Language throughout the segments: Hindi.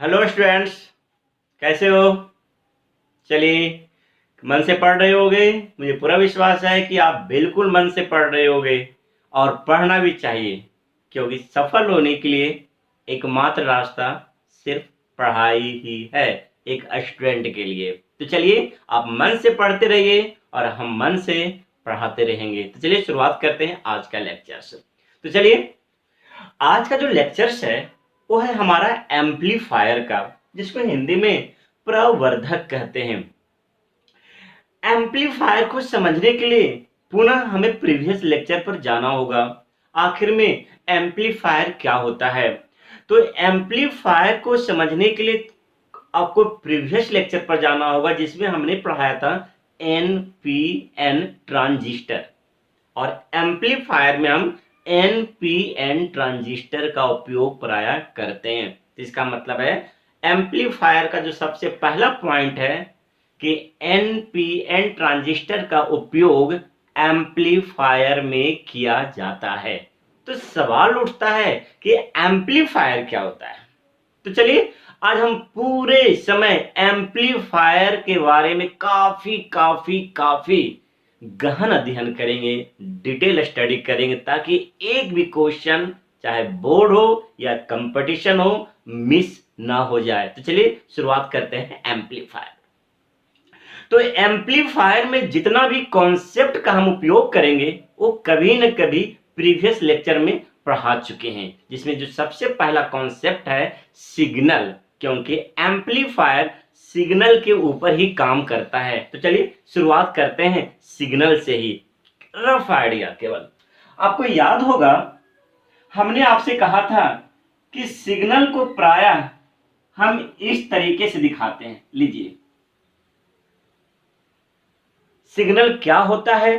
हेलो स्टूडेंट्स, कैसे हो? चलिए, मन से पढ़ रहे होगे। मुझे पूरा विश्वास है कि आप बिल्कुल मन से पढ़ रहे होगे और पढ़ना भी चाहिए, क्योंकि सफल होने के लिए एकमात्र रास्ता सिर्फ पढ़ाई ही है एक स्टूडेंट के लिए। तो चलिए, आप मन से पढ़ते रहिए और हम मन से पढ़ाते रहेंगे। तो चलिए शुरुआत करते हैं आज का लेक्चर से। तो चलिए, आज का जो लेक्चर्स है वो है हमारा एम्पलीफायर का, जिसको हिंदी में प्रवर्धक कहते हैं। एम्पलीफायर को समझने के लिए पुनः हमें प्रीवियस लेक्चर पर जाना होगा। आखिर में एम्पलीफायर क्या होता है? तो एम्पलीफायर को समझने के लिए आपको प्रीवियस लेक्चर पर जाना होगा, जिसमें हमने पढ़ाया था एनपीएन ट्रांजिस्टर। और एम्पलीफायर में हम एनपीएन ट्रांजिस्टर का उपयोग प्राय करते हैं। तो इसका मतलब है एम्पलीफायर का जो सबसे पहला पॉइंट है कि एनपीएन ट्रांजिस्टर का उपयोग एम्पलीफायर में किया जाता है। तो सवाल उठता है कि एम्पलीफायर क्या होता है। तो चलिए, आज हम पूरे समय एम्पलीफायर के बारे में काफी काफी काफी गहन अध्ययन करेंगे, डिटेल स्टडी करेंगे, ताकि एक भी क्वेश्चन चाहे बोर्ड हो या कंपटीशन हो मिस ना हो जाए। तो चलिए शुरुआत करते हैं एम्पलीफायर। तो एम्पलीफायर में जितना भी कॉन्सेप्ट का हम उपयोग करेंगे वो कभी न कभी प्रीवियस लेक्चर में पढ़ा चुके हैं, जिसमें जो सबसे पहला कॉन्सेप्ट है सिग्नल, क्योंकि एम्पलीफायर सिग्नल के ऊपर ही काम करता है। तो चलिए शुरुआत करते हैं सिग्नल से ही। रफ आइडिया केवल आपको याद होगा, हमने आपसे कहा था कि सिग्नल को प्रायः हम इस तरीके से दिखाते हैं। लीजिए, सिग्नल क्या होता है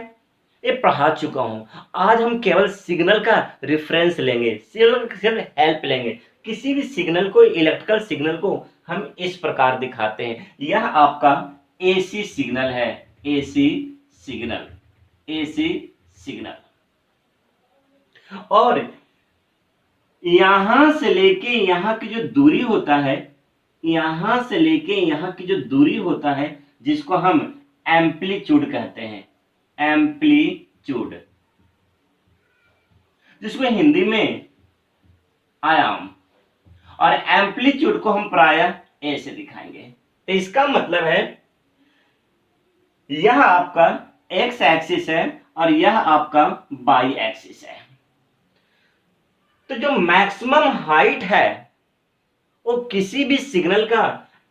ये पढ़ा चुका हूं। आज हम केवल सिग्नल का रेफरेंस लेंगे, सिग्नल का सिर्फ हेल्प लेंगे। किसी भी सिग्नल को, इलेक्ट्रिकल सिग्नल को हम इस प्रकार दिखाते हैं। यह आपका एसी सिग्नल है, एसी सिग्नल, एसी सिग्नल। और यहां से लेके यहां की जो दूरी होता है, यहां से लेके यहां की जो दूरी होता है, जिसको हम एम्पलीट्यूड कहते हैं, एम्पलीट्यूड, जिसको हिंदी में आयाम। और एम्पलीट्यूड को हम प्रायः ए से दिखाएंगे। तो इसका मतलब है यह आपका एक्स एक्सिस है और यह आपका वाई एक्सिस है। तो जो मैक्सिमम हाइट है वो किसी भी सिग्नल का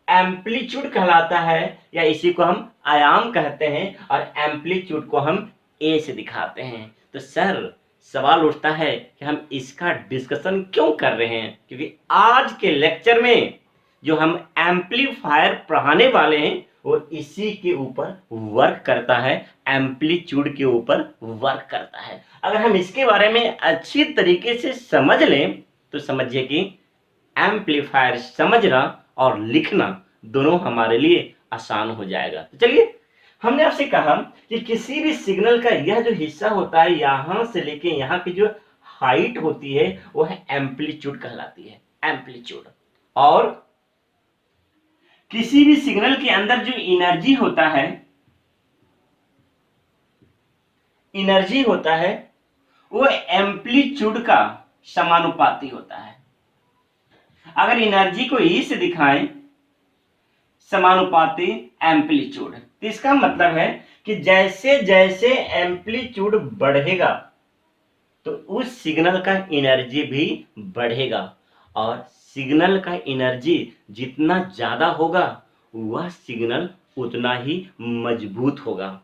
एम्पलीट्यूड कहलाता है, या इसी को हम आयाम कहते हैं, और एम्पलीट्यूड को हम ए से दिखाते हैं। तो सर, सवाल उठता है कि हम इसका डिस्कशन क्यों कर रहे हैं, क्योंकि आज के लेक्चर में जो हम एम्पलीफायर पढ़ाने वाले हैं वो इसी के ऊपर वर्क करता है, एम्पलीट्यूड के ऊपर वर्क करता है। अगर हम इसके बारे में अच्छी तरीके से समझ लें तो समझिए कि एम्पलीफायर समझना और लिखना दोनों हमारे लिए आसान हो जाएगा। तो चलिए, हमने आपसे कहा कि किसी भी सिग्नल का यह जो हिस्सा होता है, यहां से लेके यहां की जो हाइट होती है वो है एम्पलीट्यूड कहलाती है, एम्पलीट्यूड। और किसी भी सिग्नल के अंदर जो एनर्जी होता है वो एम्पलीट्यूड का समानुपाती होता है। अगर एनर्जी को ई से दिखाएं, समानुपाती एम्पलीट्यूड, तो इसका मतलब है कि जैसे जैसे एम्पलीट्यूड बढ़ेगा तो उस सिग्नल का एनर्जी भी बढ़ेगा, और सिग्नल का एनर्जी जितना ज्यादा होगा वह सिग्नल उतना ही मजबूत होगा,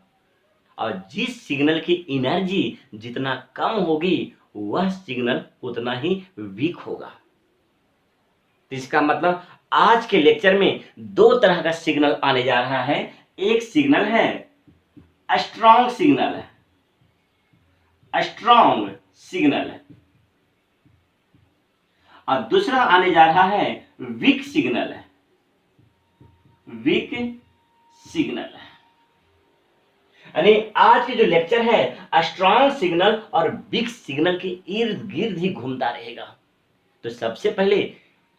और जिस सिग्नल की एनर्जी जितना कम होगी वह सिग्नल उतना ही वीक होगा। तो इसका मतलब आज के लेक्चर में दो तरह का सिग्नल आने जा रहा है। एक सिग्नल है स्ट्रॉन्ग सिग्नल, स्ट्रॉन्ग सिग्नल, और दूसरा आने जा रहा है वीक सिग्नल, वीक सिग्नल। यानी आज के जो लेक्चर है स्ट्रॉन्ग सिग्नल और वीक सिग्नल के इर्द गिर्द ही घूमता रहेगा। तो सबसे पहले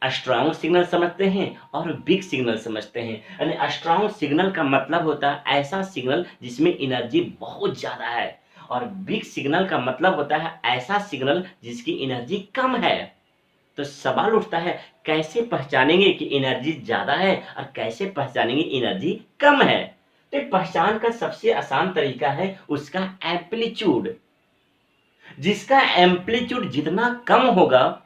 स्ट्रांग सिग्नल समझते हैं और वीक सिग्नल समझते हैं। यानी स्ट्रांग सिग्नल का मतलब होता है ऐसा सिग्नल जिसमें एनर्जी बहुत ज़्यादा है, और वीक सिग्नल का मतलब होता है ऐसा सिग्नल जिसकी एनर्जी कम है। तो सवाल उठता है, कैसे पहचानेंगे कि एनर्जी ज़्यादा है और कैसे पहचानेंगे एनर्जी कम है? तो पहचान का सबसे आसान तरीका है उसका एम्पलीट्यूड। जिसका एम्पलीट्यूड जितना कम होगा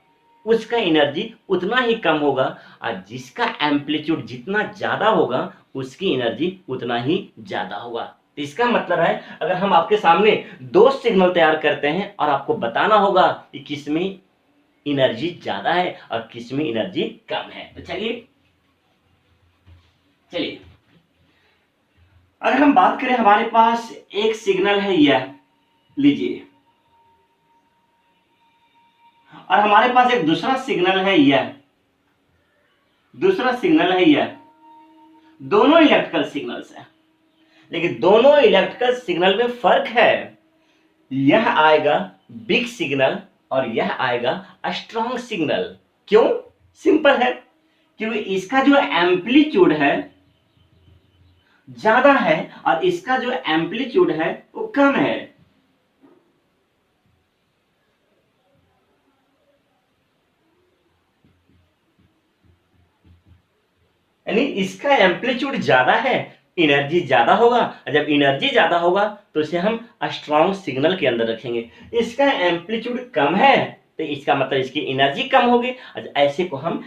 उसका एनर्जी उतना ही कम होगा, और जिसका एम्पलीट्यूड जितना ज़्यादा होगा उसकी एनर्जी उतना ही ज़्यादा होगा। तो इसका मतलब है अगर हम आपके सामने दो सिग्नल तैयार करते हैं और आपको बताना होगा कि किसमें एनर्जी ज़्यादा है और किसमें एनर्जी कम है, तो चलिए चलिए अगर हम बात करें, हमारे पास एक सिग्नल है यह, लीजिए, और हमारे पास एक दूसरा सिग्नल है यह, दूसरा सिग्नल है यह। दोनों इलेक्ट्रिकल सिग्नल्स हैं, लेकिन दोनों इलेक्ट्रिकल सिग्नल में फर्क है। यह आएगा बिग सिग्नल और यह आएगा स्ट्रॉन्ग सिग्नल। क्यों? सिंपल है, क्योंकि इसका जो एम्पलीट्यूड है ज्यादा है और इसका जो एम्पलीट्यूड है वो कम है। यानी इसका एम्पलीट्यूड ज्यादा है, एनर्जी ज्यादा होगा, जब एनर्जी ज्यादा होगा तो इसे हम स्ट्रॉन्ग सिग्नल के अंदर रखेंगे। इसका एम्पलीट्यूड कम है तो इसका मतलब इसकी एनर्जी कम होगी, ऐसे को हम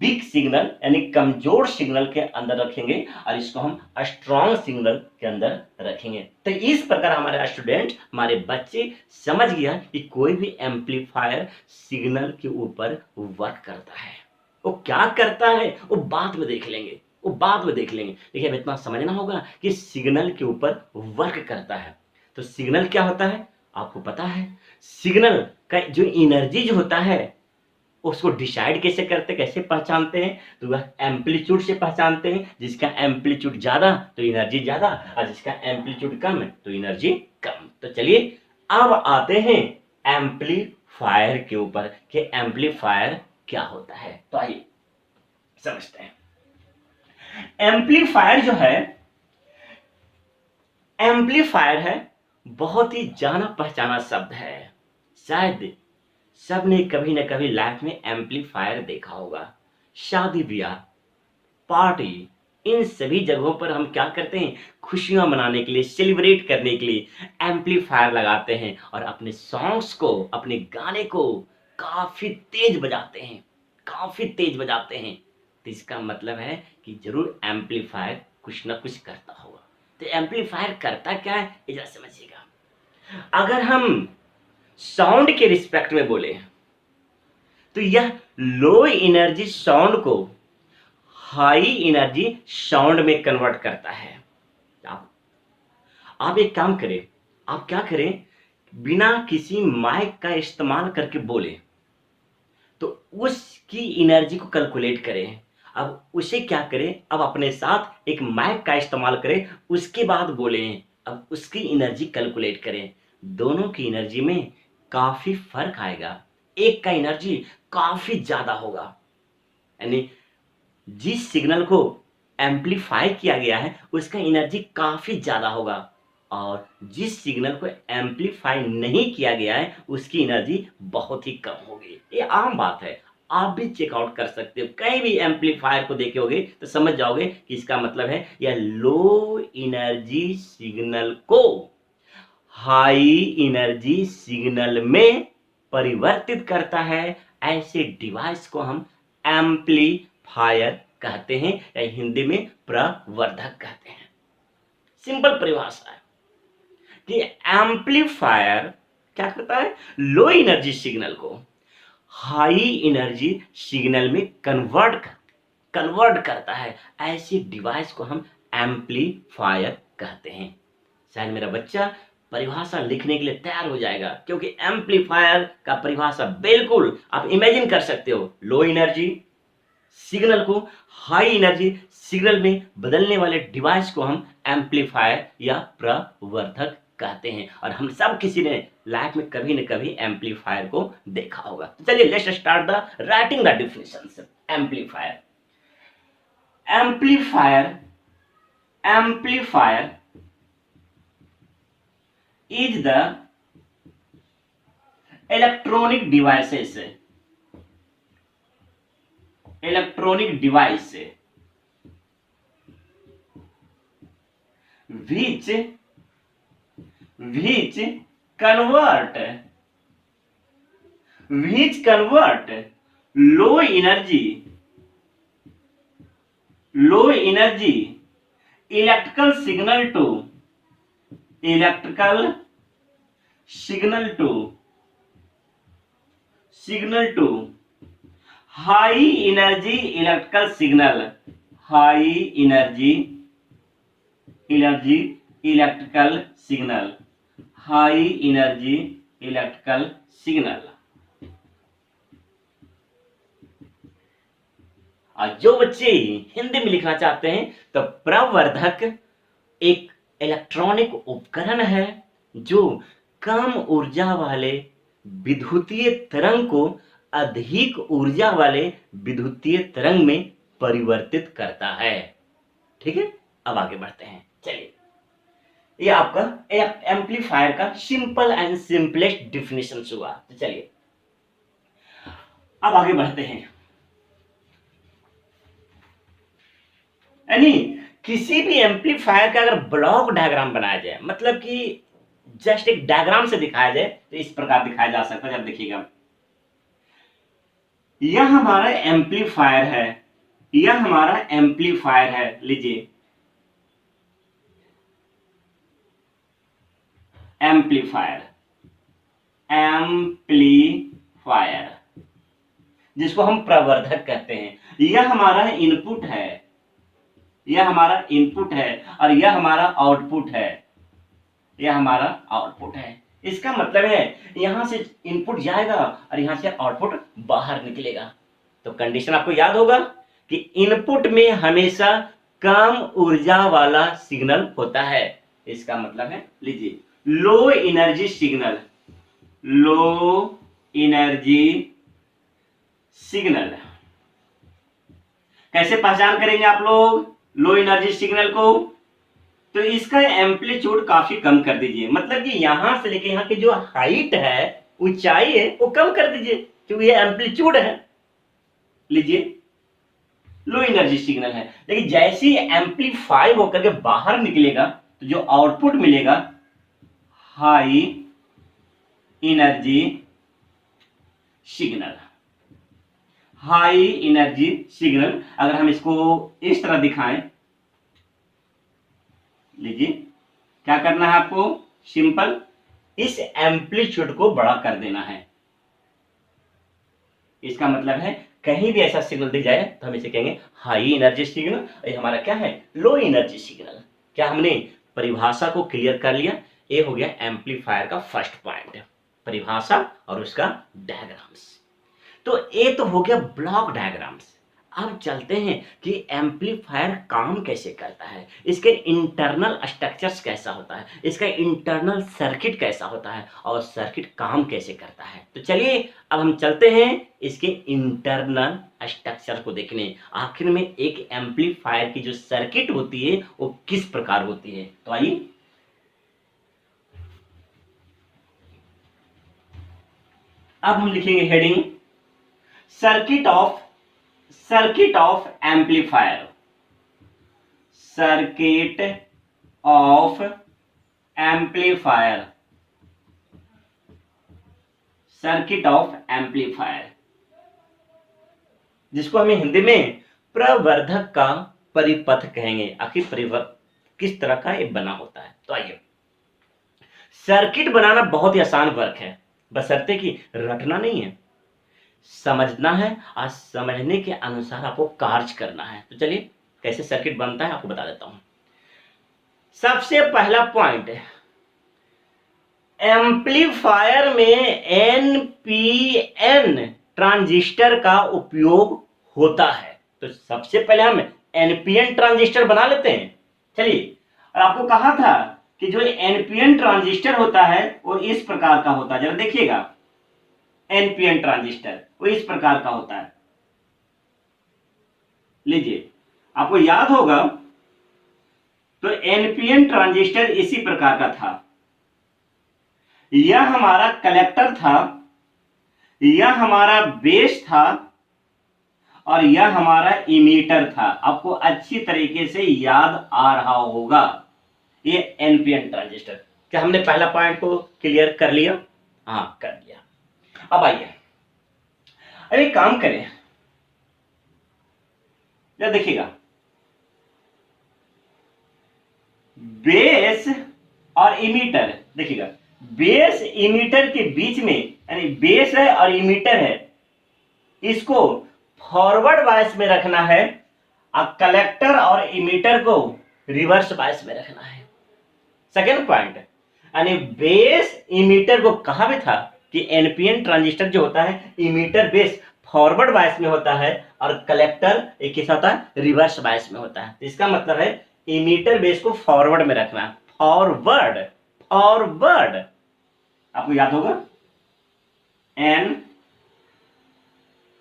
वीक सिग्नल यानी कमजोर सिग्नल के अंदर रखेंगे और इसको हम स्ट्रॉन्ग सिग्नल के अंदर रखेंगे। तो इस प्रकार हमारे स्टूडेंट, हमारे बच्चे समझ गया कि कोई भी एम्पलीफायर सिग्नल के ऊपर वर्क करता है। वो क्या करता है वो बाद में देख लेंगे, वो बाद में देख लेंगे, लेकिन अब इतना समझना होगा कि सिग्नल के ऊपर वर्क करता है। तो सिग्नल क्या होता है आपको पता है? सिग्नल का जो एनर्जी जो होता है उसको डिसाइड कैसे करते, कैसे पहचानते हैं? तो वह एम्पलीट्यूड से पहचानते हैं। जिसका एम्पलीट्यूड ज्यादा तो एनर्जी ज्यादा, और जिसका एम्पलीट्यूड कम है तो एनर्जी कम। तो चलिए अब आते हैं एम्पलीफायर के ऊपर कि एम्पलीफायर क्या होता है। तो आइए समझते हैं। एम्पलीफायर जो है, एम्पलीफायर है बहुत ही जाना पहचाना शब्द है। शायद सबने कभी ना कभी लाइफ में एम्पलीफायर देखा होगा। शादी ब्याह, पार्टी, इन सभी जगहों पर हम क्या करते हैं? खुशियां मनाने के लिए, सेलिब्रेट करने के लिए एम्पलीफायर लगाते हैं और अपने सॉन्ग्स को, अपने गाने को काफी तेज बजाते हैं, काफी तेज बजाते हैं। तो इसका मतलब है कि जरूर एम्पलीफायर कुछ ना कुछ करता होगा। तो एम्पलीफायर करता क्या है ये जरा समझिएगा। अगर हम साउंड के रिस्पेक्ट में बोले तो यह लो एनर्जी साउंड को हाई एनर्जी साउंड में कन्वर्ट करता है। आप एक काम करें, आप क्या करें, बिना किसी माइक का इस्तेमाल करके बोले तो उसकी एनर्जी को कैलकुलेट करें। अब उसे क्या करें, अब अपने साथ एक माइक का इस्तेमाल करें, उसके बाद बोले, अब उसकी एनर्जी कैलकुलेट करें। दोनों की एनर्जी में काफी फर्क आएगा। एक का एनर्जी काफी ज्यादा होगा, यानी जिस सिग्नल को एम्पलीफाई किया गया है उसका एनर्जी काफी ज्यादा होगा, और जिस सिग्नल को एम्पलीफाई नहीं किया गया है उसकी एनर्जी बहुत ही कम होगी। ये आम बात है, आप भी चेकआउट कर सकते हो। कहीं भी एम्पलीफायर को देखे होगे तो समझ जाओगे कि इसका मतलब है यह लो एनर्जी सिग्नल को हाई एनर्जी सिग्नल में परिवर्तित करता है। ऐसे डिवाइस को हम एम्पलीफायर कहते हैं, या हिंदी में प्रवर्धक कहते हैं। सिंपल परिभाषा है कि एम्पलीफायर क्या करता है, लो एनर्जी सिग्नल को हाई एनर्जी सिग्नल में कन्वर्ट करता है। ऐसे डिवाइस को हम एम्पलीफायर कहते हैं। शायद मेरा बच्चा परिभाषा लिखने के लिए तैयार हो जाएगा, क्योंकि एम्पलीफायर का परिभाषा बिल्कुल आप इमेजिन कर सकते हो। लो एनर्जी सिग्नल को हाई एनर्जी सिग्नल में बदलने वाले डिवाइस को हम एम्पलीफायर या प्रवर्धक कहते हैं। और हम सब किसी ने लाइफ में कभी न कभी एम्पलीफायर को देखा होगा। तो चलिए let's start the writing the definitions. Amplifier, amplifier, amplifier is the electronic devices, electronic device which convert, which convert low energy, low energy electrical signal to, electrical signal to, signal to high energy electrical signal, high energy, energy electrical signal, high energy electrical signal। और जो बच्चे हिंदी में लिखना चाहते हैं तो प्रवर्धक एक इलेक्ट्रॉनिक उपकरण है जो कम ऊर्जा वाले विद्युतीय तरंग को अधिक ऊर्जा वाले विद्युतीय तरंग में परिवर्तित करता है। ठीक है, अब आगे बढ़ते हैं। चलिए, ये आपका एम्पलीफायर का सिंपल एंड सिंपलेस्ट डेफिनेशन हुआ। तो चलिए अब आगे बढ़ते हैं। यानी किसी भी एम्पलीफायर का अगर ब्लॉक डायग्राम बनाया जाए, मतलब कि जस्ट एक डायग्राम से दिखाया जाए तो इस प्रकार दिखाया जा सकता है। जब देखिएगा, यह हमारा एम्पलीफायर है, यह हमारा एम्पलीफायर है। लीजिए, एम्पलीफायर, एम्पलीफायर जिसको हम प्रवर्धक कहते हैं। यह हमारा इनपुट है, यह हमारा इनपुट है और यह हमारा आउटपुट है, यह हमारा आउटपुट है। इसका मतलब है यहां से इनपुट जाएगा और यहां से आउटपुट बाहर निकलेगा। तो कंडीशन आपको याद होगा कि इनपुट में हमेशा कम ऊर्जा वाला सिग्नल होता है। इसका मतलब है, लीजिए, low energy signal, low energy signal. कैसे पहचान करेंगे आप लोग लो एनर्जी सिग्नल को? तो इसका एम्पलीट्यूड काफी कम कर दीजिए, मतलब कि यहां से लेके यहां की जो हाइट है, ऊंचाई है, वो कम कर दीजिए, क्योंकि ये एम्पलीट्यूड है। लीजिए, लो एनर्जी सिग्नल है, लेकिन जैसे ही एम्पलीफाई होकर के बाहर निकलेगा तो जो आउटपुट मिलेगा high energy signal, high energy signal. अगर हम इसको इस तरह दिखाएं, लीजिए, क्या करना है आपको? सिंपल, इस एम्पलीट्यूड को बड़ा कर देना है। इसका मतलब है कहीं भी ऐसा सिग्नल दी जाए तो हम इसे कहेंगे हाई एनर्जी सिग्नल, ये हमारा क्या है? Low energy signal. क्या हमने परिभाषा को क्लियर कर लिया? ये हो गया एम्पलीफायर का फर्स्ट पॉइंट, परिभाषा और उसका डायग्राम्स। तो ये तो हो गया ब्लॉक डायग्राम्स। अब चलते हैं कि एम्पलीफायर काम कैसे करता है, इसके इंटरनल स्ट्रक्चर्स कैसा होता है, इसका इंटरनल सर्किट कैसा होता है और सर्किट काम कैसे करता है। तो चलिए अब हम चलते हैं इसके इंटरनल स्ट्रक्चर को देखने। आखिर में एक एम्पलीफायर की जो सर्किट होती है वो किस प्रकार होती है। तो आइए, अब हम लिखेंगे heading circuit of amplifier, circuit of amplifier, circuit of amplifier, जिसको हमें हिंदी में प्रवर्धक का परिपथ कहेंगे। आखिर परिपथ किस तरह का ये बना होता है। तो आइए, सर्किट बनाना बहुत ही आसान वर्क है, बशर्ते कि रटना नहीं है, समझना है और समझने के अनुसार आपको कार्य करना है। तो चलिए कैसे सर्किट बनता है आपको बता देता हूं। सबसे पहला पॉइंट है, एम्पलीफायर में एनपीएन ट्रांजिस्टर का उपयोग होता है। तो सबसे पहले हम एनपीएन ट्रांजिस्टर बना लेते हैं। चलिए, और आपको कहा था कि जो एनपीएन ट्रांजिस्टर होता है वो इस प्रकार का होता है। जरा देखिएगा, एनपीएन ट्रांजिस्टर वो इस प्रकार का होता है। लीजिए, आपको याद होगा तो एनपीएन ट्रांजिस्टर इसी प्रकार का था। यह हमारा कलेक्टर था, यह हमारा बेस था और यह हमारा इमीटर था। आपको अच्छी तरीके से याद आ रहा होगा ये एनपीएन ट्रांजिस्टर। क्या हमने पहला पॉइंट को क्लियर कर लिया? हाँ, कर लिया। अब आइए, अब एक काम करें, जरा देखिएगा, बेस और इमीटर, देखिएगा बेस इमीटर के बीच में, यानी बेस है और इमीटर है, इसको फॉरवर्ड बायस में रखना है और कलेक्टर और इमीटर को रिवर्स बायस में रखना है। सेकेंड पॉइंट, यानी बेस इमीटर को कहा भी था कि एनपीएन ट्रांजिस्टर जो होता है इमीटर बेस फॉरवर्ड बायस में होता है और कलेक्टर एक कैसा होता है, रिवर्स बायस में होता है। तो इसका मतलब है इमीटर बेस को फॉरवर्ड में रखना, फॉरवर्ड, फॉरवर्ड। आपको याद होगा N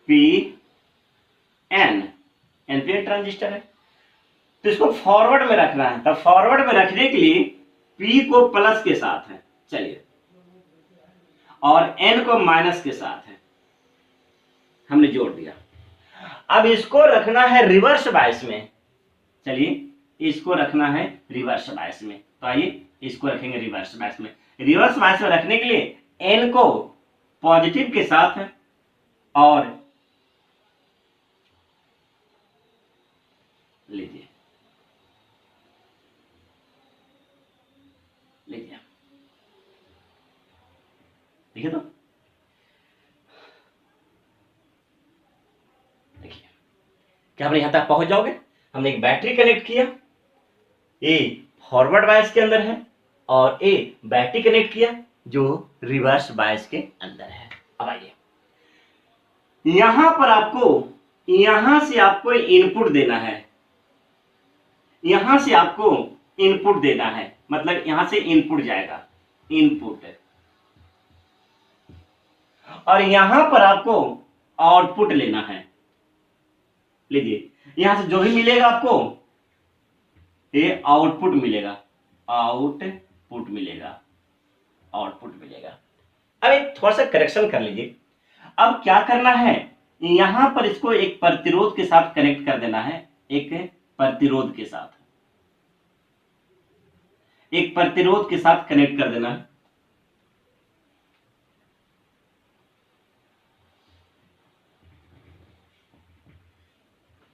P N, NPN transistor है, तो इसको फॉरवर्ड में रखना है। तो फॉरवर्ड में रखने के लिए पी को प्लस के साथ है, चलिए, और एन को माइनस के साथ है, हमने जोड़ दिया। अब इसको रखना है रिवर्स बायस में, चलिए इसको रखना है रिवर्स बायस में। तो आइए इसको रखेंगे रिवर्स बायस में। रिवर्स बायस में रखने के लिए एन को पॉजिटिव के साथ है और लीजिए देखिए, तो देखिए क्या हमने यहां तक पहुंच जाओगे। हमने एक बैटरी कनेक्ट किया, ए फॉरवर्ड बायस के अंदर है और ए बैटरी कनेक्ट किया जो रिवर्स बायस के अंदर है। अब आइए, यहां पर आपको, यहां से आपको इनपुट देना है, यहां से आपको इनपुट देना है, मतलब यहां से इनपुट जाएगा, इनपुट, और यहां पर आपको आउटपुट लेना है। लीजिए, यहां से जो भी मिलेगा आपको ये आउटपुट मिलेगा, आउटपुट मिलेगा, आउटपुट मिलेगा। अब एक थोड़ा सा करेक्शन कर लीजिए। अब क्या करना है, यहां पर इसको एक प्रतिरोध के साथ कनेक्ट कर देना है, एक प्रतिरोध के साथ, एक प्रतिरोध के साथ कनेक्ट कर देना है।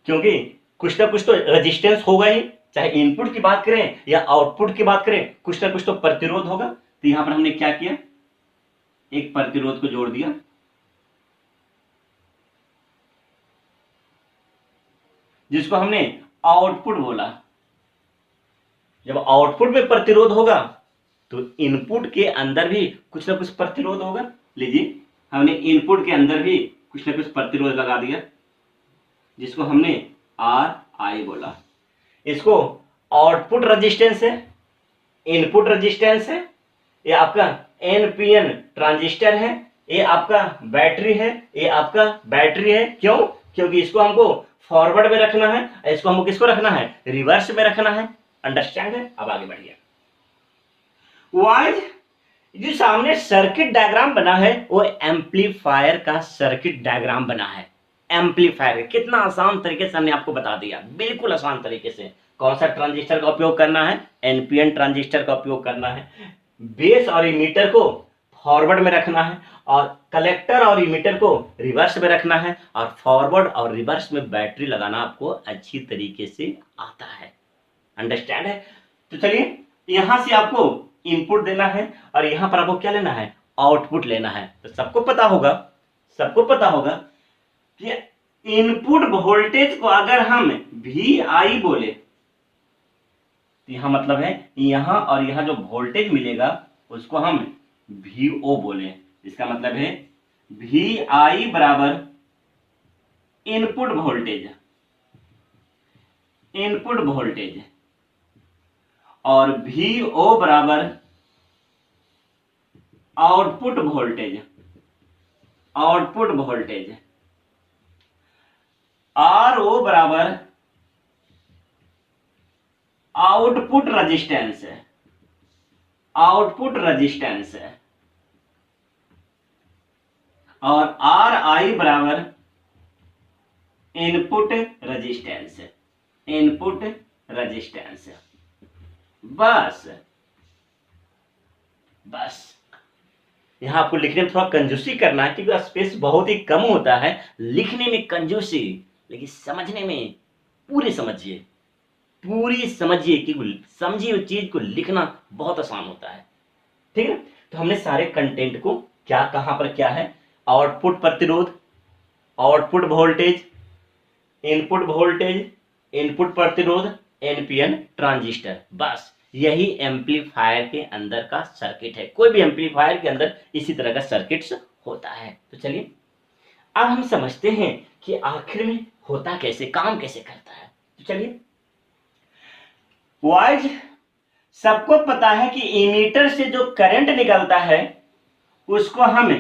क्योंकि कुछ ना कुछ तो रेजिस्टेंस होगा ही, चाहे इनपुट की बात करें या आउटपुट की बात करें, कुछ ना कुछ तो प्रतिरोध होगा। तो यहां पर हमने क्या किया, एक प्रतिरोध को जोड़ दिया, जिसको हमने आउटपुट बोला। जब आउटपुट में प्रतिरोध होगा तो इनपुट के अंदर भी कुछ ना कुछ प्रतिरोध होगा। लीजिए, हमने इनपुट के अंदर भी कुछ ना कुछ प्रतिरोध लगा दिया, जिसको हमने आर आई बोला। इसको आउटपुट रेजिस्टेंस है, इनपुट रेजिस्टेंस है, ये आपका एनपीएन ट्रांजिस्टर है, ये आपका बैटरी है, ये आपका बैटरी है। क्यों? क्योंकि इसको हमको फॉरवर्ड में रखना है, इसको हमको किसको रखना है, रिवर्स में रखना है। अंडरस्टैंड है? अब आगे बढ़िए। वाइज जो सामने सर्किट डायग्राम बना है वो एम्पलीफायर का सर्किट डायग्राम बना है। एम्पलीफायर कितना आसान तरीके से हमने आपको बता दिया, बिल्कुल आसान तरीके से। कौन सा ट्रांजिस्टर का उपयोग करना है, एनपीएन ट्रांजिस्टर का उपयोग करना है। बेस और इमीटर को फॉरवर्ड में रखना है और कलेक्टर और इमीटर को रिवर्स में रखना है, और फॉरवर्ड और रिवर्स में बैटरी लगाना आपको अच्छी तरीके से आता है। अंडरस्टैंड है? तो चलिए, यहां से आपको इनपुट देना है और यहां पर आपको क्या लेना है, आउटपुट लेना है। तो सबको पता होगा, सबको पता होगा कि इनपुट वोल्टेज को अगर हम वी आई बोले तो यहां मतलब है यहां, और यहां जो वोल्टेज मिलेगा उसको हम वी ओ बोले। इसका मतलब है वी आई बराबर इनपुट वोल्टेज, इनपुट वोल्टेज, और VO बराबर output voltage, output voltage, RO बराबर आउटपुट रेजिस्टेंस है, आउटपुट रेजिस्टेंस है, और RI बराबर इनपुट रेजिस्टेंस है, इनपुट रेजिस्टेंस है। बस यहां आपको लिखने में थोड़ा कंजूसी करना है क्योंकि स्पेस बहुत ही कम होता है, लिखने में कंजूसी, लेकिन समझने में पूरी समझिए, पूरी समझिए कि समझिए उस चीज को लिखना बहुत आसान होता है। ठीक है, तो हमने सारे कंटेंट को क्या कहां पर क्या है, आउटपुट प्रतिरोध, output voltage, input voltage, input प्रतिरोध, एनपीएन ट्रांजिस्टर, बस यही एम्पलीफायर के अंदर का सर्किट है। कोई भी एम्पलीफायर के अंदर इसी तरह का सर्किट्स होता है। तो चलिए अब हम समझते हैं कि आखिर में होता कैसे, काम कैसे करता है। तो चलिए, वाइज सबको पता है कि इमीटर से जो करंट निकलता है उसको हम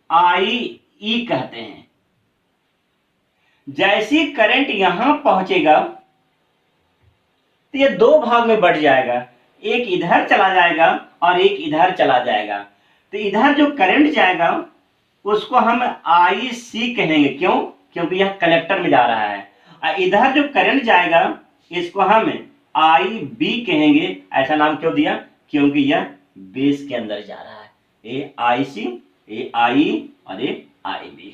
IE कहते हैं। जैसी करंट यहां पहुंचेगा तो ये दो भाग में बढ़ जाएगा, एक इधर चला जाएगा और एक इधर चला जाएगा। तो इधर जो करंट जाएगा उसको हम IC कहेंगे, क्यों? क्योंकि यह कलेक्टर में जा रहा है। और इधर जो करंट जाएगा इसको हम IB कहेंगे। ऐसा नाम क्यों दिया? क्योंकि यह बेस के अंदर जा रहा है। ये IC, ये IE और ये IB।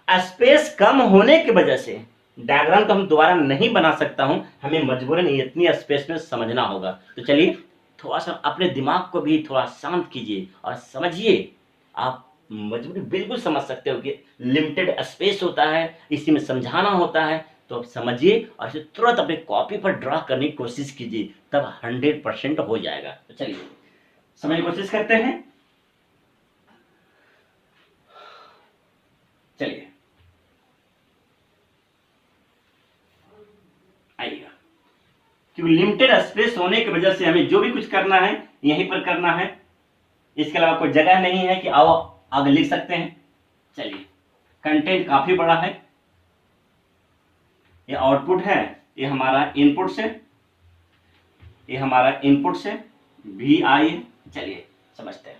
स्पेस कम होने की वजह से डायग्राम को हम दोबारा नहीं बना सकता हूं, हमें मजबूरन इतनी स्पेस में समझना होगा। तो चलिए थोड़ा सा अपने दिमाग को भी थोड़ा शांत कीजिए और समझिए। आप मजबूरी बिल्कुल समझ सकते हो कि लिमिटेड स्पेस होता है, इसी में समझाना होता है। तो आप समझिए और इसे तुरंत अपने कॉपी पर ड्रा करने की कोशिश कीजिए, तब 100% हो जाएगा। तो चलिए समझने की कोशिश करते हैं। चलिए आइएगा, क्योंकि लिमिटेड स्पेस होने की वजह से हमें जो भी कुछ करना है यहीं पर करना है, इसके अलावा कोई जगह नहीं है कि आओ आगे लिख सकते हैं। चलिए, कंटेंट काफी बड़ा है। ये आउटपुट है, ये हमारा इनपुट से, ये हमारा इनपुट से VI है। चलिए समझते हैं।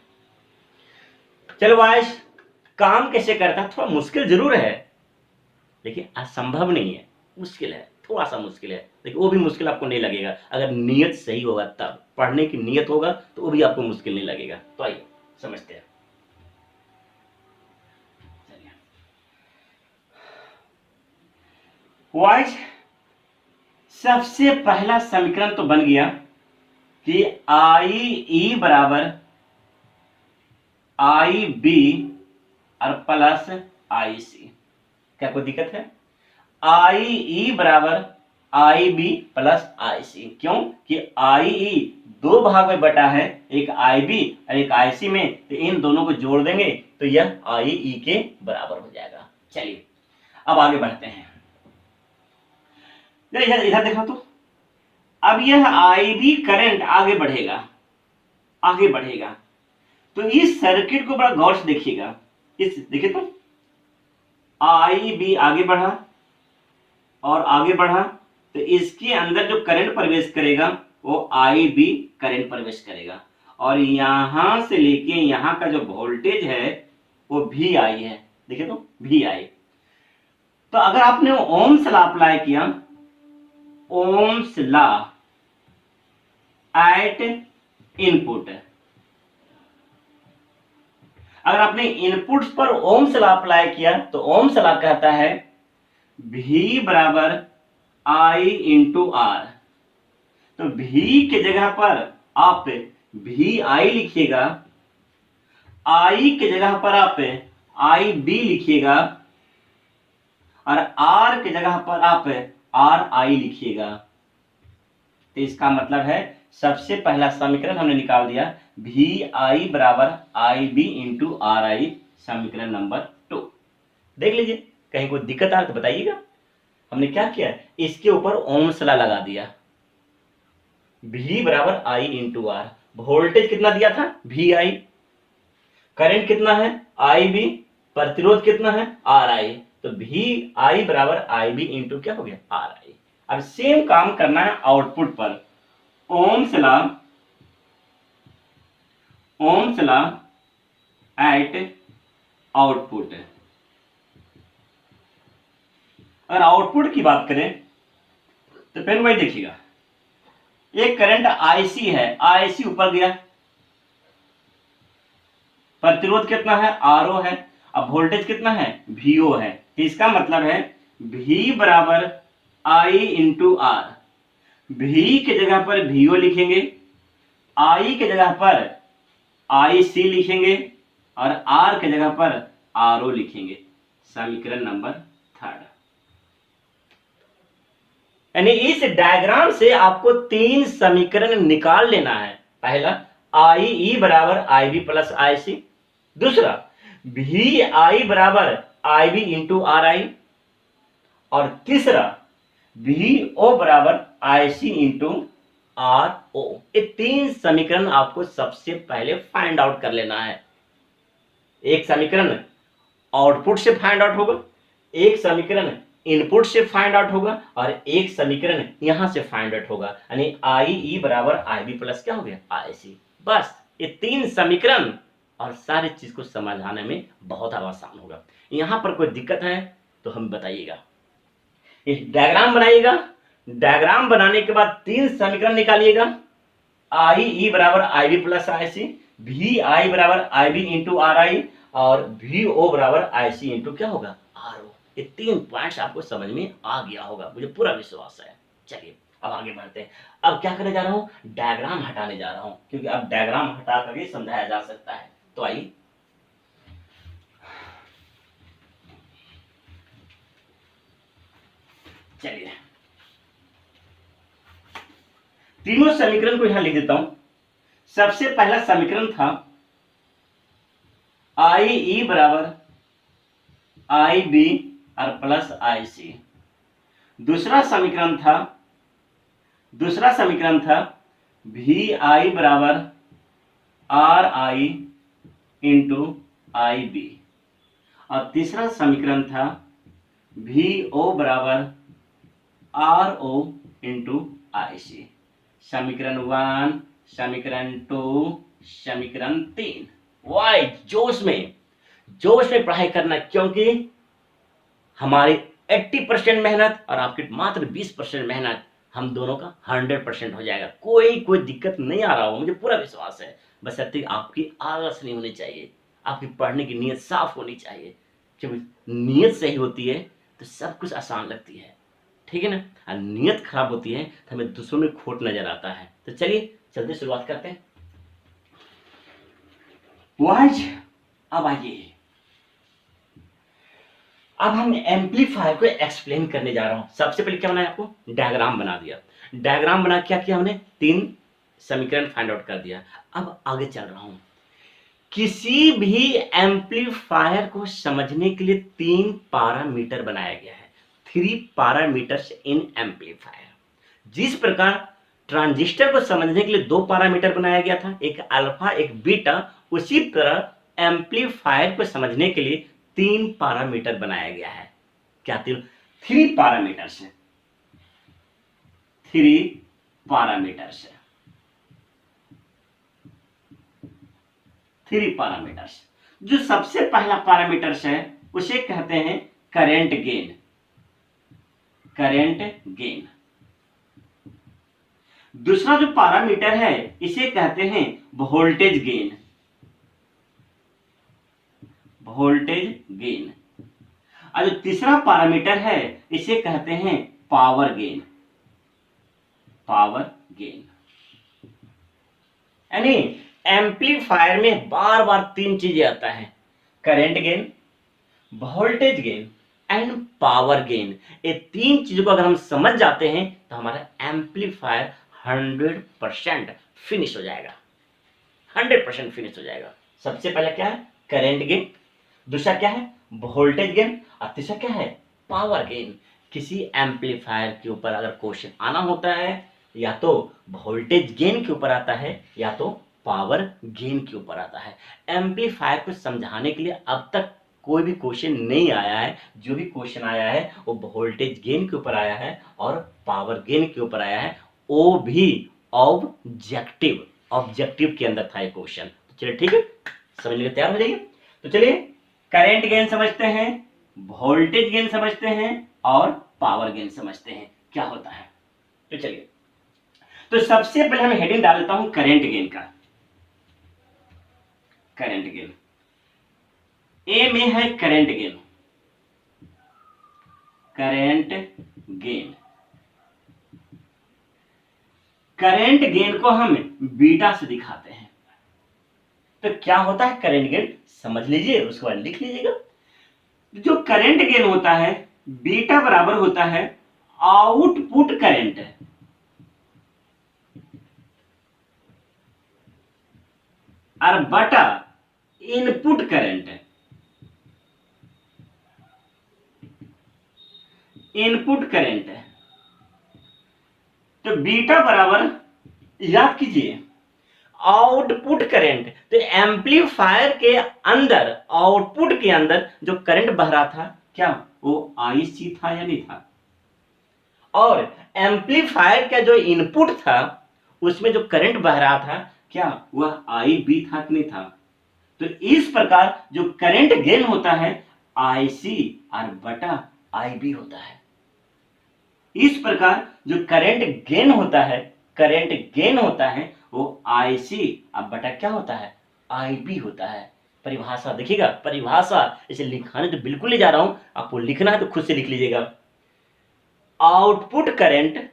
चलो वाइस, काम कैसे करता है? थोड़ा मुश्किल जरूर है, लेकिन असंभव नहीं है, मुश्किल है, थोड़ा सा मुश्किल है, लेकिन वो भी मुश्किल आपको नहीं लगेगा अगर नियत सही होगा। तब पढ़ने की नियत होगा तो वो भी आपको मुश्किल नहीं लगेगा। तो आइए समझते हैं। वाइज सबसे पहला समीकरण तो बन गया कि IE बराबर IB और प्लस IC। क्या कोई दिक्कत है? IE बराबर IB प्लस IC, क्यों कि IE दो भाग में बटा है, एक IB और एक IC में, तो इन दोनों को जोड़ देंगे तो यह IE के बराबर हो जाएगा। चलिए अब आगे बढ़ते हैं। इधर देखो तो, अब यह IB करंट आगे बढ़ेगा, आगे बढ़ेगा। तो इस सर्किट को बड़ा गौर से देखिएगा। देखिए तो IB आगे बढ़ा और आगे बढ़ा, तो इसके अंदर जो करंट प्रवेश करेगा वो IB करंट प्रवेश करेगा, और यहां से लेके यहां का जो वोल्टेज है वो VI है। देखिए तो VI। तो अगर आपने ओम्स लॉ अप्लाई किया, ओम्स लॉ एट इनपुट, अगर आपने इनपुट पर ओम्स लॉ अप्लाई किया तो ओम्स लॉ कहता है V बराबर I इंटू R। तो V के जगह पर आप VI लिखिएगा, I के जगह पर आप IB लिखिएगा, और R के जगह पर आप RI लिखिएगा। तो इसका मतलब है सबसे पहला समीकरण हमने निकाल दिया, VI बराबर IB इंटू RI, समीकरण नंबर 2। देख लीजिए, कहीं कोई दिक्कत आ तो बताइएगा। हमने क्या किया, इसके ऊपर ओम्स लॉ लगा दिया, V बराबर I इंटू आर। वोल्टेज कितना दिया था VI, करंट कितना है IB, प्रतिरोध कितना है RI, तो VI बराबर IB इंटू क्या हो गया RI। अब सेम काम करना है आउटपुट पर। Ohm's law, Ohm's law at output. अगर आउटपुट की बात करें तो पहले भाई देखिएगा, एक करंट IC है, IC ऊपर गया, प्रतिरोध कितना है RO है, अब वोल्टेज कितना है VO है, तो इसका मतलब है V बराबर I इंटू आर। V के जगह पर VO लिखेंगे, I के जगह पर IC लिखेंगे और R के जगह पर RO लिखेंगे। समीकरण नंबर 3। यानी इस डायग्राम से आपको 3 समीकरण निकाल लेना है। पहला IE बराबर IB प्लस IC, दूसरा VI बराबर IB इंटू RI, और तीसरा VO बराबर IC इंटू RO। ये 3 समीकरण आपको सबसे पहले फाइंड आउट कर लेना है। एक समीकरण आउटपुट से फाइंड आउट होगा, एक समीकरण इनपुट से फाइंड आउट होगा और एक समीकरण यहां से फाइंड आउट होगा। यानी IE बराबर IB प्लस क्या हो गया IC। बस ये 3 समीकरण और सारी चीज को समझाने में बहुत आसान होगा। यहां पर कोई दिक्कत है तो हम बताइएगा। इस डायग्राम बनाइएगा, डायग्राम बनाने के बाद 3 समीकरण निकालिएगा। IE बराबर IB प्लस IC, VI बराबर IB इंटू RI और VO बराबर IC इंटू क्या होगा RO। ये 3 पॉइंट्स आपको समझ में आ गया होगा, मुझे पूरा विश्वास है। चलिए अब आगे बढ़ते हैं। अब क्या करने जा रहा हूँ, डायग्राम हटाने जा रहा हूँ, क्योंकि अब डायग्राम हटा करके समझाया जा सकता है। तो आइए चलिए तीनों समीकरण को यहां लिख देता हूं। सबसे पहला समीकरण था IE बराबर IB और प्लस IC। दूसरा समीकरण था VI बराबर RI इंटू IB, और तीसरा समीकरण था VO बराबर RO इंटू IC। समीकरण 1, समीकरण 2, समीकरण 3। वाई जोश में पढ़ाई करना, क्योंकि हमारी 80% मेहनत और आपकी मात्र 20% मेहनत, हम दोनों का 100% हो जाएगा। कोई दिक्कत नहीं आ रहा हो, मुझे पूरा विश्वास है। बस आपकी आलस नहीं होनी चाहिए, आपकी पढ़ने की नीयत साफ होनी चाहिए। क्योंकि नीयत सही होती है तो सब कुछ आसान लगती है, ठीक है ना। और नीयत खराब होती है तो हमें दूसरों में खोट नजर आता है। तो चलिए जल्दी शुरुआत करते हैं। वाइज अब आइए, अब हम एम्पलीफायर को एक्सप्लेन करने जा रहा हूं। सबसे पहले क्या बनाया, आपको डायग्राम बना दिया। डायग्राम बना क्या किया हमने, 3 समीकरण फाइंड आउट कर दिया। अब आगे चल रहा हूं। किसी भी एम्पलीफायर को समझने के लिए 3 पैरामीटर बनाया गया है। 3 पैरामीटर्स इन एम्पलीफायर। जिस प्रकार ट्रांजिस्टर को समझने के लिए 2 पैरामीटर बनाया गया था, एक अल्फा एक बीटा, उसी तरह एम्पलीफायर को समझने के लिए 3 पैरामीटर बनाया गया है। क्या 3 पैरामीटर्स है, 3 पैरामीटर्स है, 3 पैरामीटर्स। जो सबसे पहला पैरामीटर्स है उसे कहते हैं करंट गेन। Current gain. दूसरा जो पैरामीटर है इसे कहते हैं वोल्टेज गेन। Voltage gain. और जो तीसरा पैरामीटर है इसे कहते हैं पावर गेन। Power gain. यानी एम्पलीफायर में बार बार 3 चीजें आता है, current gain, voltage gain and power gain. ये 3 चीजों को अगर हम समझ जाते हैं तो हमारा एम्पलीफायर 100% फिनिश हो जाएगा। 100% फिनिश हो जाएगा। सबसे पहले क्या है, करंट गेन, दूसरा क्या है वोल्टेज गेन, और तीसरा क्या है पावर गेन। किसी एम्पलीफायर के ऊपर अगर क्वेश्चन आना होता है या तो वोल्टेज गेन के ऊपर आता है या तो पावर गेन के ऊपर आता है। एम्पलीफायर को समझाने के लिए अब तक कोई भी क्वेश्चन नहीं आया है। जो भी क्वेश्चन आया है वो वोल्टेज गेन के ऊपर आया है और पावर गेन के ऊपर आया है, वो भी ऑब्जेक्टिव ऑब्जेक्टिव के अंदर था ये क्वेश्चन। तो चलिए ठीक है, समझने के तैयार हो जाइए। तो चलिए करंट गेन समझते हैं, वोल्टेज गेन समझते हैं और पावर गेन समझते हैं क्या होता है। तो चलिए, तो सबसे पहले मैं हेडिंग डाल देता हूं करंट गेन का। करंट गेन ए में है current gain. Current gain, current gain को हम बीटा से दिखाते हैं। तो क्या होता है करंट गेन, समझ लीजिए, उसके बाद लिख लीजिएगा। जो करंट गेन होता है बीटा बराबर होता है आउटपुट करंट और बटा इनपुट करंट। इनपुट करंट, तो बीटा बराबर, याद कीजिए, आउटपुट करंट। तो एम्पलीफायर के अंदर, आउटपुट के अंदर जो करंट बह रहा था, क्या वो आईसी था या नहीं था? और एम्पलीफायर का जो इनपुट था उसमें जो करंट बह रहा था, क्या वह आई बी था कि नहीं था? तो इस प्रकार जो करंट गेन होता है आईसी और बटा आई बी होता है। इस प्रकार जो करंट गेन होता है, करंट गेन होता है वो आईसी अब बटा क्या होता है, आईबी होता है। परिभाषा देखिएगा, परिभाषा इसे लिखाने तो बिल्कुल नहीं जा रहा हूं, आपको लिखना है तो खुद से लिख लीजिएगा। आउटपुट करंट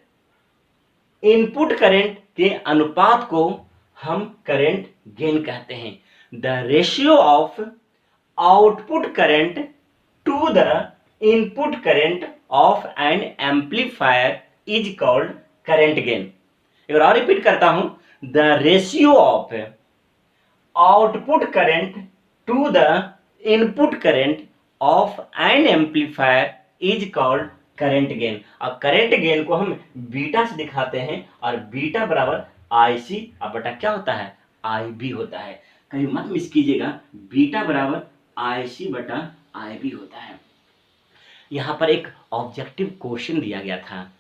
इनपुट करंट के अनुपात को हम करंट गेन कहते हैं। The ratio of output current to the input current of an amplifier is called current gain. एक बार और रिपीट करता हूं, the ratio of output current to the input current of an amplifier is called current gain. और करंट गेन को हम बीटा से दिखाते हैं और बीटा बराबर आईसी और बटा क्या होता है, आईबी होता है। कहीं मत मिस कीजिएगा, बीटा बराबर आईसी बटा आईबी होता है। यहां पर एक ऑब्जेक्टिव क्वेश्चन दिया गया था,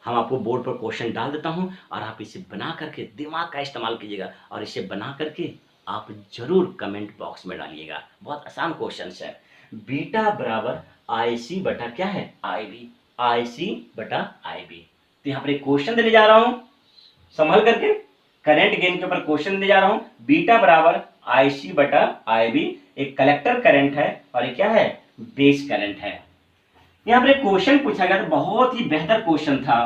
हम आपको बोर्ड पर क्वेश्चन डाल देता हूं और आप इसे बना करके दिमाग का इस्तेमाल कीजिएगा और इसे बना करके आप जरूर कमेंट बॉक्स में डालिएगा। बहुत आसान क्वेश्चन है। बीटा बराबर आईसी बटा क्या है, आईबी, आईसी बटा आईबी। तो यहाँ पर एक क्वेश्चन देने जा रहा हूं, संभल करके, करंट गेन के ऊपर क्वेश्चन देने जा रहा हूं। बीटा बराबर आईसी बटा आईबी, एक कलेक्टर करंट है और ये क्या है, बेस करंट है। यहां पर एक क्वेश्चन पूछा गया था, बहुत ही बेहतर क्वेश्चन था।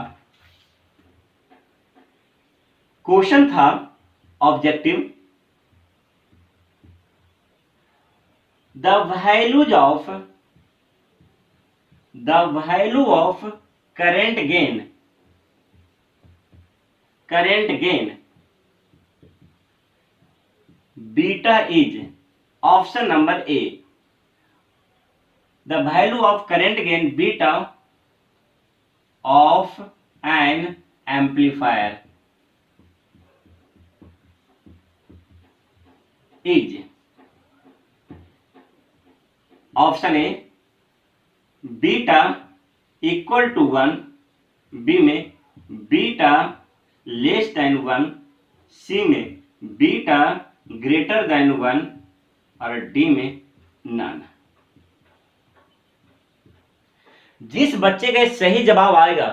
क्वेश्चन था objective, the value of current gain beta is, option number A, the value of current gain beta of an amplifier is, option A beta equal to 1, B में बीटा लेस देन 1, सी में बीटा ग्रेटर देन 1 और डी में नन। जिस बच्चे का सही जवाब आएगा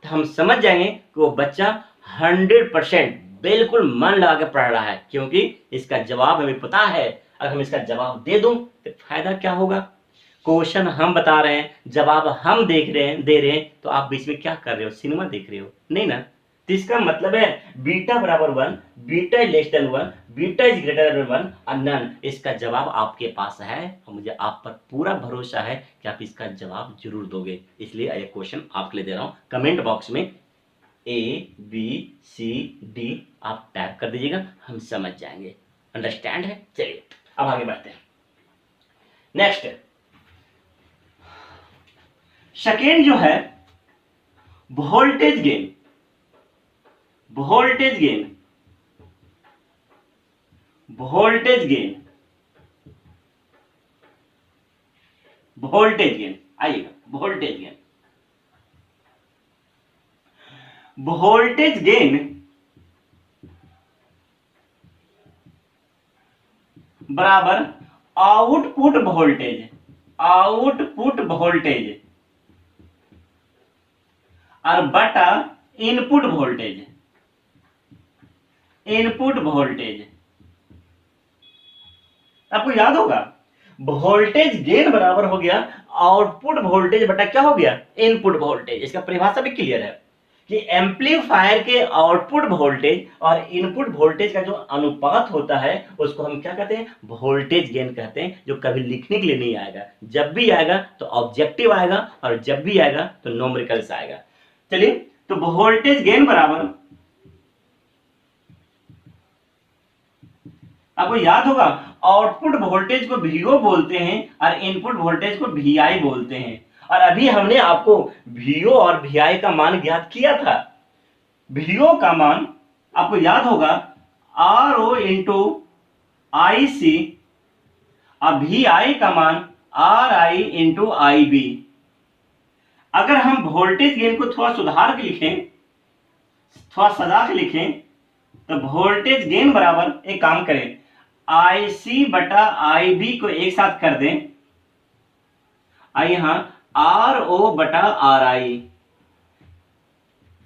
तो हम समझ जाएंगे कि वो बच्चा 100% बिल्कुल मन लगा के पढ़ रहा है, क्योंकि इसका जवाब हमें पता है। अगर हम इसका जवाब दे दूं तो फायदा क्या होगा, क्वेश्चन हम बता रहे हैं, जवाब हम दे रहे हैं, तो आप बीच में क्या कर रहे हो, सिनेमा देख रहे हो नहीं ना। तो इसका मतलब है बीटा बराबर 1, beta less than 1, beta is greater than 1 और नन। इसका जवाब आपके पास है और मुझे आप पर पूरा भरोसा है कि आप इसका जवाब जरूर दोगे। इसलिए ये क्वेश्चन आपके लिए दे रहा हूं। कमेंट बॉक्स में ए बी सी डी आप टाइप कर दीजिएगा, हम समझ जाएंगे। अंडरस्टैंड है? चलिए अब आगे बढ़ते हैं। नेक्स्ट सेकेंड जो है voltage gain. Voltage gain, voltage gain, voltage gain, आइएगा वोल्टेज गेन, वोल्टेज गेन बराबर आउटपुट वोल्टेज, आउटपुट वोल्टेज और बटा इनपुट वोल्टेज, इनपुट वोल्टेज। आपको याद होगा वोल्टेज गेन बराबर हो गया आउटपुट वोल्टेज बटा क्या हो गया, इनपुट वोल्टेज। इसका परिभाषा भी क्लियर है कि एम्पलीफायर के आउटपुट वोल्टेज और इनपुट वोल्टेज का जो अनुपात होता है उसको हम क्या कहते हैं, वोल्टेज गेन कहते हैं, जो कभी लिखने के लिए नहीं आएगा। जब भी आएगा तो ऑब्जेक्टिव आएगा और जब भी आएगा तो न्यूमेरिकल्स आएगा। चलिए, तो वोल्टेज गेन बराबर, आपको याद होगा आउटपुट वोल्टेज को VO बोलते हैं और इनपुट वोल्टेज को VI बोलते हैं। और अभी हमने आपको VO और VI का मान ज्ञात किया था। VO का मान आपको याद होगा RO इंटू IC और VI का मान RI इंटू IB। अगर हम वोल्टेज गेन को थोड़ा सुधार के लिखें, थोड़ा सजा के लिखें, तो वोल्टेज गेन बराबर, एक काम करें, IC बटा IB को एक साथ कर दें, यहां RO बटा RI।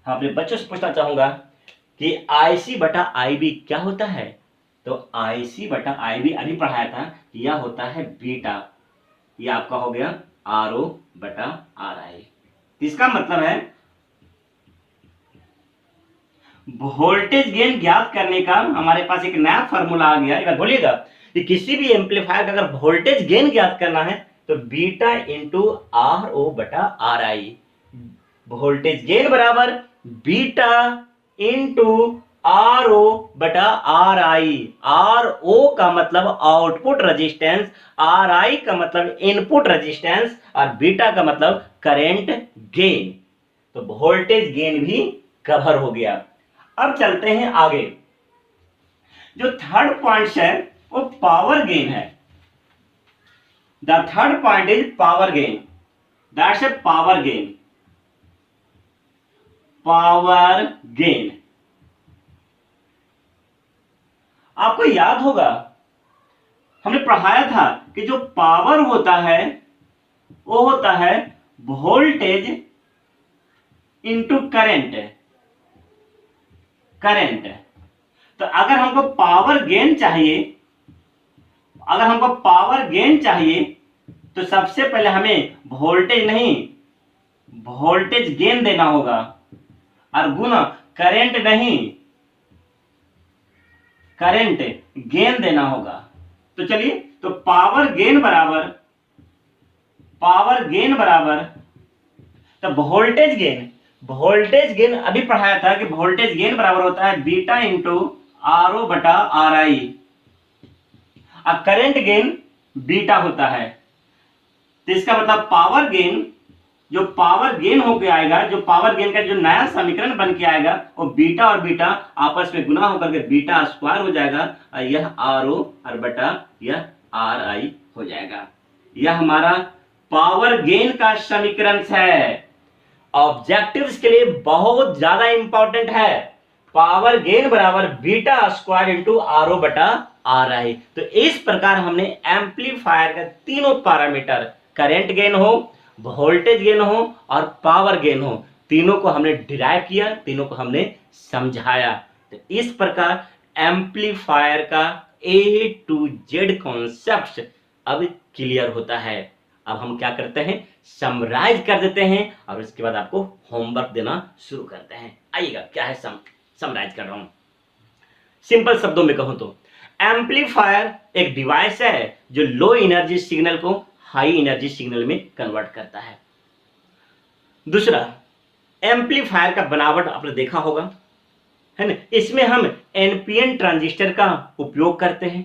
हाँ, अपने बच्चों से पूछना चाहूंगा कि IC बटा IB क्या होता है, तो IC बटा IB अभी पढ़ाया था, यह होता है बीटा, यह आपका हो गया RO बटा RI। इसका मतलब है वोल्टेज गेन ज्ञात करने का हमारे पास एक नया फॉर्मूला आ गया। एक बार बोलिएगा कि किसी भी एम्पलीफायर का अगर वोल्टेज गेन ज्ञात करना है तो बीटा इंटू RO बटा RI। वोल्टेज गेन बराबर बीटा इंटू RO बटा RI। RO का मतलब आउटपुट रेजिस्टेंस, RI का मतलब इनपुट रेजिस्टेंस और बीटा का मतलब करंट गेन। तो वोल्टेज गेन भी कवर हो गया। अब चलते हैं आगे। जो थर्ड पॉइंट है वो पावर गेन है। The third point is power gain, that's a power gain, power gain. आपको याद होगा हमने पढ़ाया था कि जो पावर होता है वो होता है वोल्टेज इंटू करंट, करंट। तो अगर हमको पावर गेन चाहिए, अगर हमको पावर गेन चाहिए तो सबसे पहले हमें वोल्टेज नहीं, वोल्टेज गेन देना होगा और गुना करंट नहीं, करंट गेन देना होगा। तो चलिए, तो पावर गेन बराबर, पावर गेन बराबर, तो वोल्टेज गेन, वोल्टेज गेन अभी पढ़ाया था कि वोल्टेज गेन बराबर होता है बीटा इंटू RO बटा RI और करंट गेन बीटा होता है। तो इसका मतलब पावर गेन, जो पावर गेन होकर आएगा, जो पावर गेन का जो नया समीकरण बन के आएगा वो बीटा और बीटा आपस में गुना होकर के बीटा स्क्वायर हो जाएगा और यह RO और बटा यह RI हो जाएगा। यह हमारा पावर गेन का समीकरण है। ऑब्जेक्टिव्स के लिए बहुत ज्यादा इंपॉर्टेंट है। पावर गेन बराबर बीटा स्क्वायर इंटू RO बटा RI। तो इस प्रकार हमने एम्पलीफायर का तीनों पैरामीटर, करंट गेन हो, वोल्टेज गेन हो और पावर गेन हो, तीनों को हमने डिराइव किया, तीनों को हमने समझाया। तो इस प्रकार एम्पलीफायर का A to Z कॉन्सेप्ट अब क्लियर होता है। अब हम क्या करते हैं, समराइज कर देते हैं और उसके बाद आपको होमवर्क देना शुरू करते हैं। आइएगा, क्या है समराइज कर रहा हूं। सिंपल शब्दों में कहूं तो एम्पलीफायर एक डिवाइस है जो लो एनर्जी सिग्नल को हाई एनर्जी सिग्नल में कन्वर्ट करता है। दूसरा, एम्पलीफायर का बनावट आपने देखा होगा, है ना। इसमें हम एनपीएन ट्रांजिस्टर का उपयोग करते हैं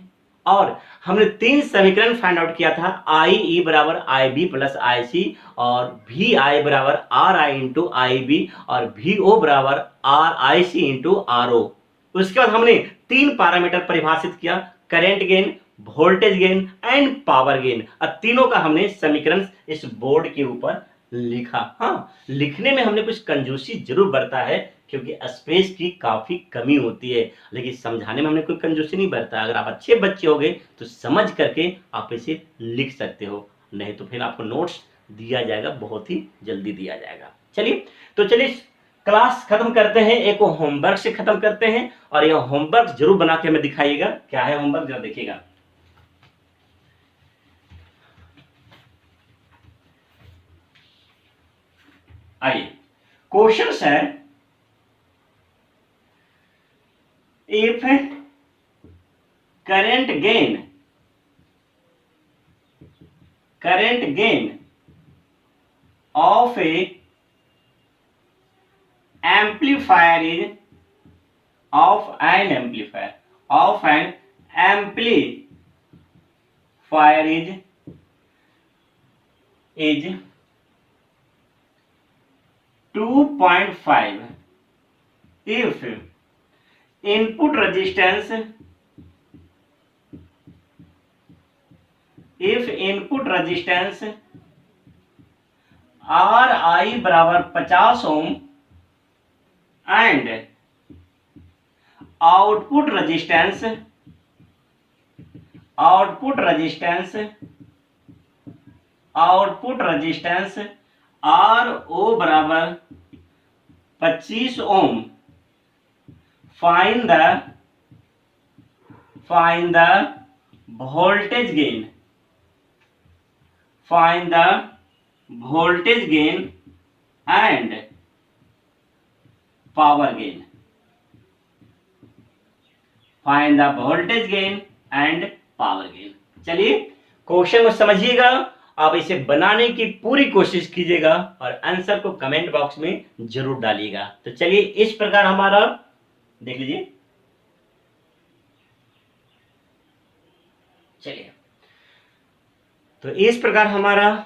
और हमने 3 समीकरण फाइंड आउट किया था, आई ई बराबर आई बी प्लस आई सी, और वी आई बराबर R I into I B, और वी ओ बराबर R I C into R O. उसके बाद हमने 3 पैरामीटर परिभाषित किया, current gain, voltage gain and power gain, और तीनों का हमने समीकरण इस बोर्ड के ऊपर लिखा। हाँ, लिखने में हमने कुछ कंजूसी जरूर बरता है क्योंकि स्पेस की काफी कमी होती है, लेकिन समझाने में हमने कोई कंजूसी नहीं बरता। अगर आप अच्छे बच्चे हो गए तो समझ करके आप इसे लिख सकते हो, नहीं तो फिर आपको नोट्स दिया जाएगा, बहुत ही जल्दी दिया जाएगा। चलिए, तो चलिए क्लास खत्म करते हैं, एक होमवर्क से खत्म करते हैं, और यह होमवर्क जरूर बना के हमें दिखाइएगा। क्या है होमवर्क, जरा देखिएगा। आइए, क्वेश्चंस है, if current gain of a amplifier is of an amplifier is 2.5 if input resistance R I बराबर 50 ohm and output resistance R O बराबर 25 ohm, find the voltage gain and power gain। चलिए, क्वेश्चन को समझिएगा, आप इसे बनाने की पूरी कोशिश कीजिएगा और आंसर को कमेंट बॉक्स में जरूर डालिएगा। तो चलिए, इस प्रकार हमारा देख लीजिए। चलिए, तो इस प्रकार हमारा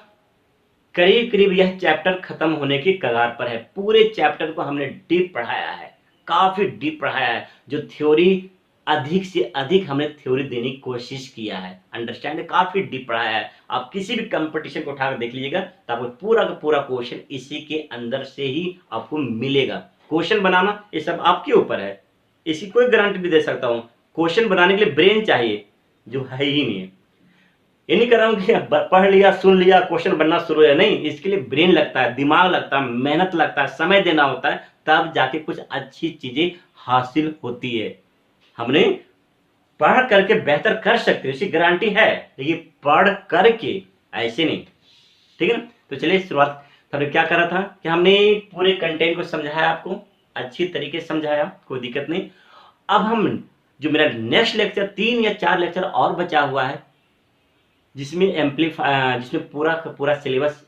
करीब करीब यह चैप्टर खत्म होने की कगार पर है। पूरे चैप्टर को हमने डीप पढ़ाया है, काफी डीप पढ़ाया है, जो थ्योरी अधिक से अधिक हमने थ्योरी देने की कोशिश किया है। अंडरस्टैंड, काफी डीप पढ़ाया है। आप किसी भी कंपटीशन को उठाकर देख लीजिएगा तो आपको पूरा का पूरा क्वेश्चन इसी के अंदर से ही आपको मिलेगा। क्वेश्चन बनाना ये सब आपके ऊपर है, इसकी कोई गारंटी नहीं दे सकता हूँ। क्वेश्चन बनाने के लिए ब्रेन चाहिए, जो है ही नहीं है। ये नहीं कर रहा हूँ कि पढ़ लिया, सुन लिया, क्वेश्चन बनना शुरू है, नहीं। इसके लिए ब्रेन लगता है, दिमाग लगता है, मेहनत लगता है, समय देना होता है, तब जाके कुछ अच्छी चीजें हासिल होती है। हमने पढ़ करके बेहतर कर सकते हैं, इसकी गारंटी है, लेकिन पढ़ करके ऐसे नहीं। ठीक है ना। तो चलिए, शुरुआत हमने क्या करा था कि हमने पूरे कंटेंट को समझाया, आपको अच्छी तरीके से समझाया, कोई दिक्कत नहीं। अब हम जो मेरा नेक्स्ट लेक्चर 3 या 4 लेक्चर और बचा हुआ है, जिसमें पूरा का पूरा सिलेबस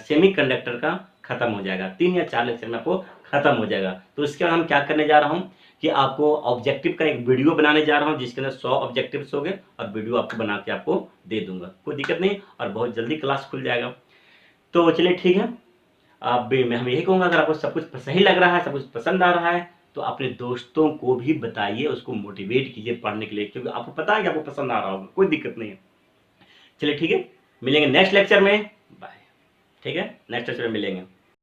सेमीकंडक्टर का खत्म हो जाएगा। 3 या 4 लेक्चर में आपको खत्म हो जाएगा। तो इसके बाद हम क्या करने जा रहा हूँ कि आपको ऑब्जेक्टिव का एक वीडियो बनाने जा रहा हूँ, जिसके अंदर 100 ऑब्जेक्टिव्स हो गए, और वीडियो आपको बना के आपको दे दूंगा, कोई दिक्कत नहीं, और बहुत जल्दी क्लास खुल जाएगा। तो चलिए, ठीक है। अब मैं हम यही कहूँगा, अगर आपको सब कुछ सही लग रहा है, सब कुछ पसंद आ रहा है, तो अपने दोस्तों को भी बताइए, उसको मोटिवेट कीजिए पढ़ने के लिए, क्योंकि आपको पता है कि आपको पसंद आ रहा होगा, कोई दिक्कत नहीं है। चलिए, ठीक है, मिलेंगे नेक्स्ट लेक्चर में। बाय। ठीक है, नेक्स्ट लेक्चर में मिलेंगे।